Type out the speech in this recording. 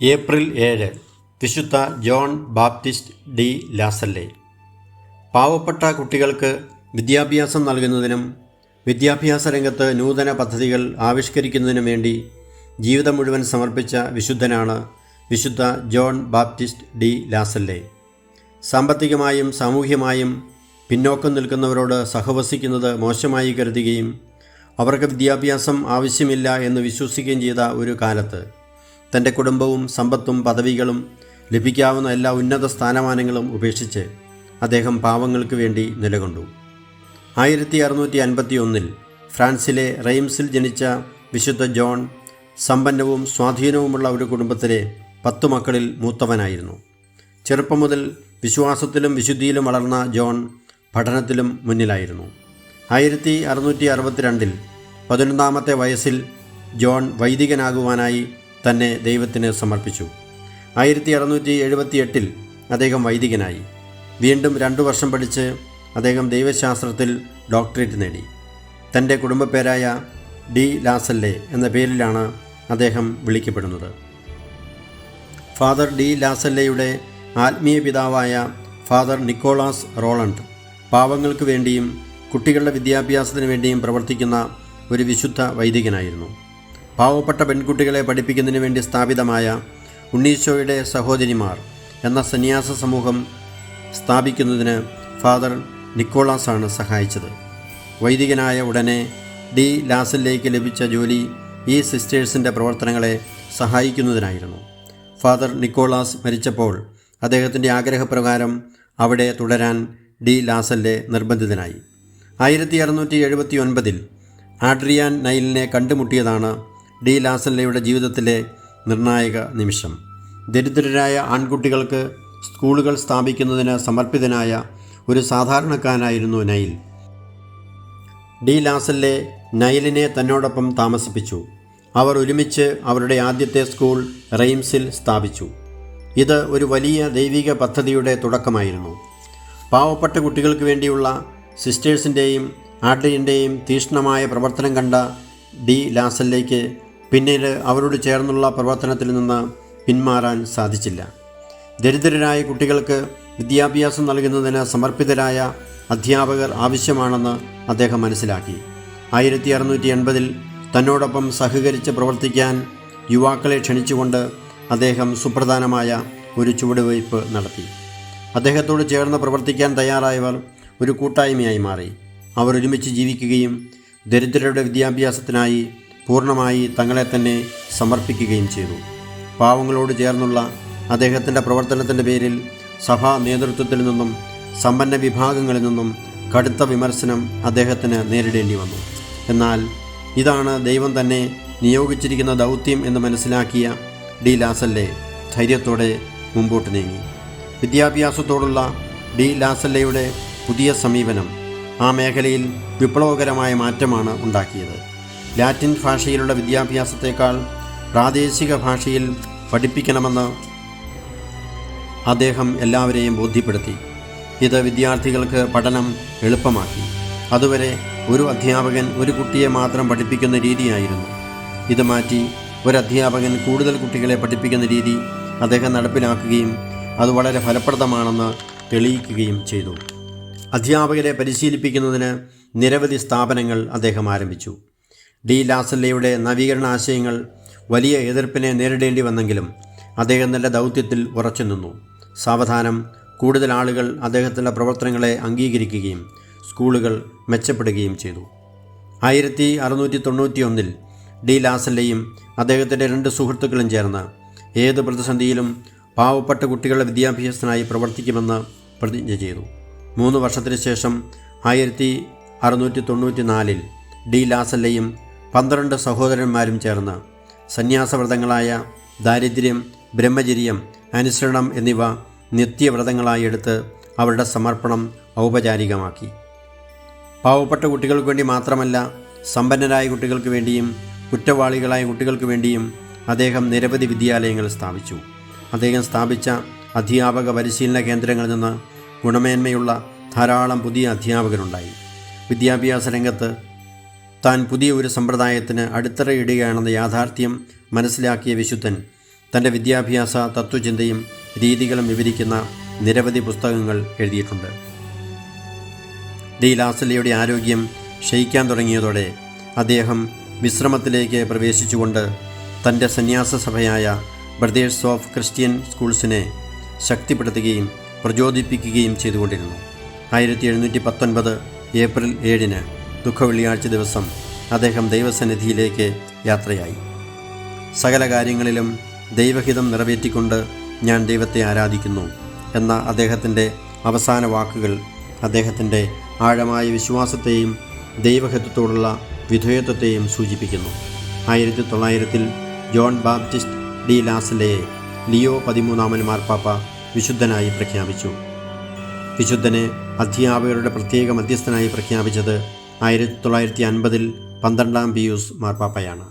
April 7 വിശുദ്ധ John Baptist D ലാസല്ലെ. പാവപ്പെട്ട കുട്ടികൾക്ക് വിദ്യാഭ്യാസം നൽകുന്നതിനും വിദ്യാഭ്യാസ രംഗത്ത് നൂതന പദ്ധതികൾ ആവിഷ്കരിക്കുന്നതിനും വേണ്ടി ജീവിതം മുഴുവൻ സമർപ്പിച്ച വിശുദ്ധനാണ് വിശുദ്ധ ജോൺ ബാപ്റ്റിസ്റ്റ് ഡി ലാസല്ലെ. സാമ്പത്തികമായും സാമൂഹ്യമായും പിന്നോക്കം നിൽക്കുന്നവരോട് സഹവസിക്കുന്നത് മോശമായി കരുതുകയും അവർക്ക് വിദ്യാഭ്യാസം ആവശ്യമില്ല എന്ന് വിശ്വസിക്കുകയും ചെയ്ത ഒരു കാലത്ത് തൻ്റെ കുടുംബവും സമ്പത്തും പദവികളും ലഭിക്കാവുന്ന എല്ലാ ഉന്നത സ്ഥാനമാനങ്ങളും ഉപേക്ഷിച്ച് അദ്ദേഹം പാവങ്ങൾക്ക് വേണ്ടി നിലകൊണ്ടു. 1651 ഫ്രാൻസിലെ റെയിംസിൽ ജനിച്ച വിശുദ്ധ ജോൺ സമ്പന്നവും സ്വാധീനവുമുള്ള ഒരു കുടുംബത്തിലെ 10 മക്കളിൽ മൂത്തവനായിരുന്നു. ചെറുപ്പം മുതൽ വിശ്വാസത്തിലും വിശുദ്ധിയിലും വളർന്ന ജോൺ പഠനത്തിലും മുന്നിലായിരുന്നു. 1662 11ാമത്തെ വയസ്സിൽ ജോൺ വൈദികനാകുവാനായി തന്നെ ദൈവത്തിന് സമർപ്പിച്ചു. 1678 അദ്ദേഹം വൈദികനായി. വീണ്ടും 2 വർഷം പഠിച്ച് അദ്ദേഹം ദൈവശാസ്ത്രത്തിൽ ഡോക്ടറേറ്റ് നേടി. തൻ്റെ കുടുംബപ്പേരായ ഡി ലാസല്ലെ എന്ന പേരിലാണ് അദ്ദേഹം വിളിക്കപ്പെടുന്നത്. ഫാദർ ഡി ലാസല്ലെയുടെ ആത്മീയ പിതാവായ ഫാദർ നിക്കോളാസ് റോളണ്ട് പാവങ്ങൾക്ക് വേണ്ടിയും കുട്ടികളുടെ വിദ്യാഭ്യാസത്തിന് വേണ്ടിയും പ്രവർത്തിക്കുന്ന ഒരു വിശുദ്ധ വൈദികനായിരുന്നു. പാവപ്പെട്ട പെൺകുട്ടികളെ പഠിപ്പിക്കുന്നതിന് വേണ്ടി സ്ഥാപിതമായ ഉണ്ണീശോയുടെ സഹോദരിമാർ എന്ന സന്യാസ സമൂഹം സ്ഥാപിക്കുന്നതിന് ഫാദർ നിക്കോളാസാണ് സഹായിച്ചത്. വൈദികനായ ഉടനെ ഡി ലാസല്ലേക്ക് ലഭിച്ച ജോലി ഈ സിസ്റ്റേഴ്സിൻ്റെ പ്രവർത്തനങ്ങളെ സഹായിക്കുന്നതിനായിരുന്നു. ഫാദർ നിക്കോളാസ് മരിച്ചപ്പോൾ അദ്ദേഹത്തിൻ്റെ ആഗ്രഹപ്രകാരം അവിടെ തുടരാൻ ഡി ലാസല്ലെ നിർബന്ധിതനായി. 1679 ആഡ്രിയാൻ നൈലിനെ കണ്ടുമുട്ടിയതാണ് ഡി ലാസല്ലെയുടെ ജീവിതത്തിലെ നിർണായക നിമിഷം. ദരിദ്രരായ ആൺകുട്ടികൾക്ക് സ്കൂളുകൾ സ്ഥാപിക്കുന്നതിന് സമർപ്പിതനായ ഒരു സാധാരണക്കാരനായിരുന്നു നൈൽ. ഡി ലാസല്ലെ നൈലിനെ തന്നോടൊപ്പം താമസിപ്പിച്ചു. അവർ ഒരുമിച്ച് അവരുടെ ആദ്യത്തെ സ്കൂൾ റെയിംസിൽ സ്ഥാപിച്ചു. ഇത് ഒരു വലിയ ദൈവിക പദ്ധതിയുടെ തുടക്കമായിരുന്നു. പാവപ്പെട്ട കുട്ടികൾക്ക് വേണ്ടിയുള്ള സിസ്റ്റേഴ്സിൻ്റെയും ആഡ്രിയൻ്റെയും തീക്ഷ്ണമായ പ്രവർത്തനം കണ്ട ഡി ലാസല്ലേക്ക് പിന്നീട് അവരോട് ചേർന്നുള്ള പ്രവർത്തനത്തിൽ നിന്ന് പിന്മാറാൻ സാധിച്ചില്ല. ദരിദ്രരായ കുട്ടികൾക്ക് വിദ്യാഭ്യാസം നൽകുന്നതിന് സമർപ്പിതരായ അധ്യാപകർ ആവശ്യമാണെന്ന് അദ്ദേഹം മനസ്സിലാക്കി. 1680 തന്നോടൊപ്പം സഹകരിച്ച് പ്രവർത്തിക്കാൻ യുവാക്കളെ ക്ഷണിച്ചുകൊണ്ട് അദ്ദേഹം സുപ്രധാനമായ ഒരു ചുവടുവയ്പ് നടത്തി. അദ്ദേഹത്തോട് ചേർന്ന് പ്രവർത്തിക്കാൻ തയ്യാറായവർ ഒരു കൂട്ടായ്മയായി മാറി. അവർ ഒരുമിച്ച് ജീവിക്കുകയും ദരിദ്രരുടെ വിദ്യാഭ്യാസത്തിനായി പൂർണ്ണമായി തങ്ങളെ തന്നെ സമർപ്പിക്കുകയും ചെയ്തു. പാവങ്ങളോട് ചേർന്നുള്ള അദ്ദേഹത്തിൻ്റെ പ്രവർത്തനത്തിൻ്റെ പേരിൽ സഭാ നേതൃത്വത്തിൽ നിന്നും സമ്പന്ന വിഭാഗങ്ങളിൽ നിന്നും കടുത്ത വിമർശനം അദ്ദേഹത്തിന് നേരിടേണ്ടി വന്നു. എന്നാൽ ഇതാണ് ദൈവം തന്നെ നിയോഗിച്ചിരിക്കുന്ന ദൗത്യം എന്ന് മനസ്സിലാക്കിയ ഡി ലാസല്ലെ ധൈര്യത്തോടെ മുമ്പോട്ട് നീങ്ങി. വിദ്യാഭ്യാസത്തോടുള്ള ഡി ലാസല്ലെയുടെ പുതിയ സമീപനം ആ മേഖലയിൽ വിപ്ലവകരമായ മാറ്റമാണ് ഉണ്ടാക്കിയത്. ലാറ്റിൻ ഭാഷയിലുള്ള വിദ്യാഭ്യാസത്തേക്കാൾ പ്രാദേശിക ഭാഷയിൽ പഠിപ്പിക്കണമെന്ന് അദ്ദേഹം എല്ലാവരെയും ബോധ്യപ്പെടുത്തി. ഇത് വിദ്യാർത്ഥികൾക്ക് പഠനം എളുപ്പമാക്കി. അതുവരെ ഒരു അധ്യാപകൻ ഒരു കുട്ടിയെ മാത്രം പഠിപ്പിക്കുന്ന രീതിയായിരുന്നു. ഇത് മാറ്റി ഒരു അധ്യാപകൻ കൂടുതൽ കുട്ടികളെ പഠിപ്പിക്കുന്ന രീതി അദ്ദേഹം നടപ്പിലാക്കുകയും അത് വളരെ ഫലപ്രദമാണെന്ന് തെളിയിക്കുകയും ചെയ്തു. അധ്യാപകരെ പരിശീലിപ്പിക്കുന്നതിന് നിരവധി സ്ഥാപനങ്ങൾ അദ്ദേഹം ആരംഭിച്ചു. ഡി ലാസല്ലെയുടെ നവീകരണ ആശയങ്ങൾ വലിയ എതിർപ്പിനെ നേരിടേണ്ടി വന്നെങ്കിലും അദ്ദേഹം തൻ്റെ ദൗത്യത്തിൽ ഉറച്ചു നിന്നു. സാവധാനം കൂടുതൽ ആളുകൾ അദ്ദേഹത്തിൻ്റെ പ്രവർത്തനങ്ങളെ അംഗീകരിക്കുകയും സ്കൂളുകൾ മെച്ചപ്പെടുകയും ചെയ്തു. 1691 ഡി ലാസല്ലെയും അദ്ദേഹത്തിൻ്റെ 2 സുഹൃത്തുക്കളും ചേർന്ന് ഏത് പ്രതിസന്ധിയിലും പാവപ്പെട്ട കുട്ടികളുടെ വിദ്യാഭ്യാസത്തിനായി പ്രവർത്തിക്കുമെന്ന് പ്രതിജ്ഞ ചെയ്തു. 3 വർഷത്തിന് ശേഷം 1694 ഡി ലാസല്ലെയും 12 സഹോദരന്മാരും ചേർന്ന് സന്യാസവ്രതങ്ങളായ ദാരിദ്ര്യം, ബ്രഹ്മചര്യം, അനുസരണം എന്നിവ നിത്യവ്രതങ്ങളായി എടുത്ത് അവരുടെ സമർപ്പണം ഔപചാരികമാക്കി. പാവപ്പെട്ട കുട്ടികൾക്ക് വേണ്ടി മാത്രമല്ല, സമ്പന്നരായ കുട്ടികൾക്ക് വേണ്ടിയും കുറ്റവാളികളായ കുട്ടികൾക്ക് വേണ്ടിയും അദ്ദേഹം നിരവധി വിദ്യാലയങ്ങൾ സ്ഥാപിച്ചു. അദ്ദേഹം സ്ഥാപിച്ച അധ്യാപക പരിശീലന കേന്ദ്രങ്ങളിൽ നിന്ന് ഗുണമേന്മയുള്ള ധാരാളം പുതിയ അധ്യാപകരുണ്ടായി. വിദ്യാഭ്യാസ രംഗത്ത് താൻ പുതിയ ഒരു സമ്പ്രദായത്തിന് അടിത്തറയിടുകയാണെന്ന യാഥാർത്ഥ്യം മനസ്സിലാക്കിയ വിശുദ്ധൻ തൻ്റെ വിദ്യാഭ്യാസ തത്വചിന്തയും രീതികളും വിവരിക്കുന്ന നിരവധി പുസ്തകങ്ങൾ എഴുതിയിട്ടുണ്ട്. ഡി ലാസല്ലയുടെ ആരോഗ്യം ക്ഷയിക്കാൻ തുടങ്ങിയതോടെ അദ്ദേഹം വിശ്രമത്തിലേക്ക് പ്രവേശിച്ചുകൊണ്ട് തൻ്റെ സന്യാസ സഭയായ ബ്രദേഴ്സ് ഓഫ് ക്രിസ്ത്യൻ സ്കൂൾസിനെ ശക്തിപ്പെടുത്തുകയും പ്രചോദിപ്പിക്കുകയും ചെയ്തുകൊണ്ടിരുന്നു. 1719 ഏപ്രിൽ 7 ദുഃഖവെള്ളിയാഴ്ച ദിവസം അദ്ദേഹം ദൈവസന്നിധിയിലേക്ക് യാത്രയായി. സകല കാര്യങ്ങളിലും ദൈവഹിതം നിറവേറ്റിക്കൊണ്ട് ഞാൻ ദൈവത്തെ ആരാധിക്കുന്നു എന്ന അദ്ദേഹത്തിൻ്റെ അവസാന വാക്കുകൾ അദ്ദേഹത്തിൻ്റെ ആഴമായ വിശ്വാസത്തെയും ദൈവഹിതത്തോടുള്ള വിധേയത്വത്തെയും സൂചിപ്പിക്കുന്നു. 1900 ജോൺ ബാപ്റ്റിസ്റ്റ് ഡി ലാസല്ലയെ ലിയോ 13 മാർപ്പാപ്പ വിശുദ്ധനായി പ്രഖ്യാപിച്ചു. വിശുദ്ധനെ അധ്യാപകരുടെ പ്രത്യേക മധ്യസ്ഥനായി പ്രഖ്യാപിച്ചത് 1950 12 പിയൂസ് മാർപ്പാപ്പയാണ്.